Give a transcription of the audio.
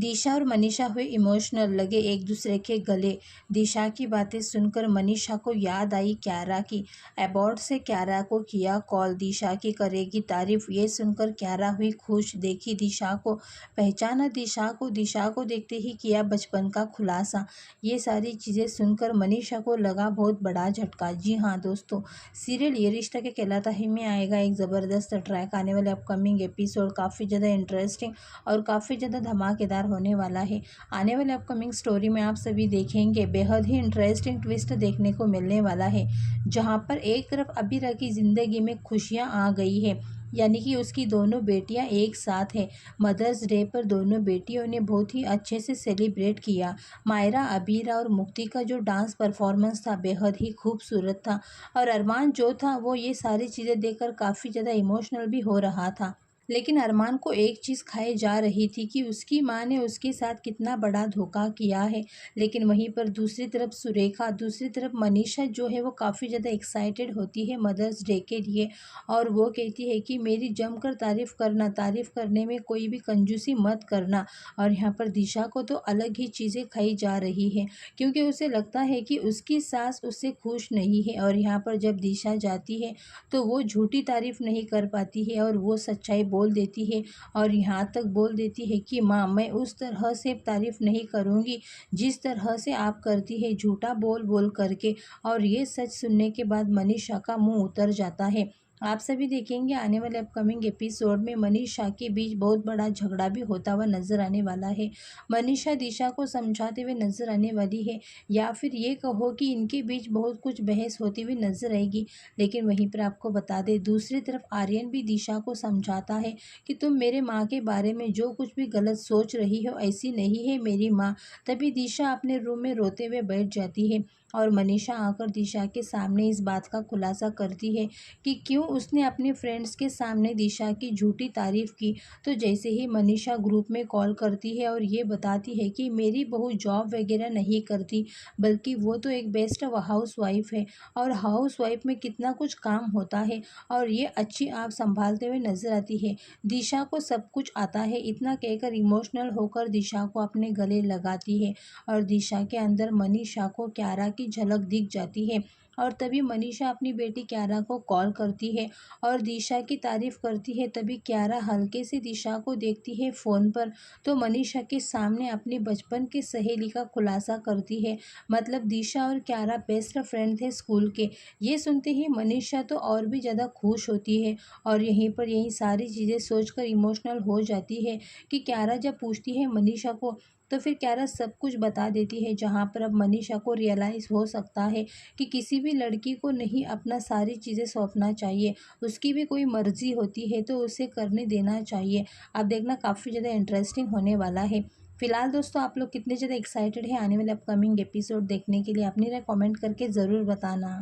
दिशा और मनीषा हुए इमोशनल, लगे एक दूसरे के गले। दिशा की बातें सुनकर मनीषा को याद आई क्यारा की। एयरपोर्ट से क्यारा को किया कॉल, दिशा की करेगी तारीफ। ये सुनकर क्यारा हुई खुश, देखी दिशा को, पहचाना दिशा को देखते ही किया बचपन का खुलासा। ये सारी चीज़ें सुनकर मनीषा को लगा बहुत बड़ा झटका। जी हाँ दोस्तों, सीरियल ये रिश्ता के कहलाता है में आएगा एक ज़बरदस्त ट्रैक। आने वाले अपकमिंग एपिसोड काफ़ी ज़्यादा इंटरेस्टिंग और काफ़ी ज़्यादा धमाकेदार होने वाला है। आने वाले अपकमिंग स्टोरी में आप सभी देखेंगे बेहद ही इंटरेस्टिंग ट्विस्ट देखने को मिलने वाला है, जहां पर एक तरफ अबीरा की ज़िंदगी में खुशियां आ गई है, यानी कि उसकी दोनों बेटियां एक साथ हैं। मदर्स डे पर दोनों बेटियों ने बहुत ही अच्छे से सेलिब्रेट किया। मायरा, अबीरा और मुक्ति का जो डांस परफॉर्मेंस था बेहद ही खूबसूरत था, और अरमान जो था वो ये सारी चीज़ें देखकर काफ़ी ज़्यादा इमोशनल भी हो रहा था। लेकिन अरमान को एक चीज़ खाए जा रही थी कि उसकी माँ ने उसके साथ कितना बड़ा धोखा किया है। लेकिन वहीं पर दूसरी तरफ सुरेखा, दूसरी तरफ मनीषा जो है वो काफ़ी ज़्यादा एक्साइटेड होती है मदर्स डे के लिए, और वो कहती है कि मेरी जमकर तारीफ़ करना, तारीफ़ करने में कोई भी कंजूसी मत करना। और यहाँ पर दिशा को तो अलग ही चीज़ें खाई जा रही है, क्योंकि उसे लगता है कि उसकी सास उससे खुश नहीं है। और यहाँ पर जब दिशा जाती है तो वो झूठी तारीफ़ नहीं कर पाती है, और वो सच्चाई बोल देती है, और यहाँ तक बोल देती है कि माँ, मैं उस तरह से तारीफ़ नहीं करूँगी जिस तरह से आप करती है, झूठा बोल बोल करके। और ये सच सुनने के बाद मनीषा का मुंह उतर जाता है। आप सभी देखेंगे आने वाले अपकमिंग एपिसोड में मनीषा के बीच बहुत बड़ा झगड़ा भी होता हुआ नजर आने वाला है। मनीषा दिशा को समझाते हुए नजर आने वाली है, या फिर ये कहो कि इनके बीच बहुत कुछ बहस होती हुई नजर आएगी। लेकिन वहीं पर आपको बता दें, दूसरी तरफ आर्यन भी दिशा को समझाता है कि तुम मेरे माँ के बारे में जो कुछ भी गलत सोच रही हो, ऐसी नहीं है मेरी माँ। तभी दिशा अपने रूम में रोते हुए बैठ जाती है, और मनीषा आकर दिशा के सामने इस बात का खुलासा करती है कि क्यों उसने अपने फ्रेंड्स के सामने दिशा की झूठी तारीफ़ की। तो जैसे ही मनीषा ग्रुप में कॉल करती है और ये बताती है कि मेरी बहू जॉब वगैरह नहीं करती, बल्कि वो तो एक बेस्ट हाउस वाइफ है, और हाउस वाइफ में कितना कुछ काम होता है, और ये अच्छी आप संभालते हुए नजर आती है। दिशा को सब कुछ आता है, इतना कहकर इमोशनल होकर दिशा को अपने गले लगाती है, और दिशा के अंदर मनीषा को क्यारा की झलक दिख जाती है। और तभी मनीषा अपनी बेटी क्यारा को कॉल करती है और दिशा की तारीफ करती है। तभी क्यारा हल्के से दिशा को देखती है फ़ोन पर, तो मनीषा के सामने अपनी बचपन की सहेली का खुलासा करती है। मतलब दिशा और क्यारा बेस्ट फ्रेंड थे स्कूल के। ये सुनते ही मनीषा तो और भी ज़्यादा खुश होती है, और यहीं पर यही सारी चीज़ें सोचकर इमोशनल हो जाती है कि क्यारा जब पूछती है मनीषा को, तो फिर क्यारा सब कुछ बता देती है। जहाँ पर अब मनीषा को रियलाइज़ हो सकता है कि किसी भी लड़की को नहीं अपना सारी चीज़ें सौंपना चाहिए, उसकी भी कोई मर्ज़ी होती है तो उसे करने देना चाहिए। अब देखना काफ़ी ज़्यादा इंटरेस्टिंग होने वाला है। फिलहाल दोस्तों, आप लोग कितने ज़्यादा एक्साइटेड हैं आने वाले अपकमिंग एपिसोड देखने के लिए? अपनी राय कमेंट करके ज़रूर बताना।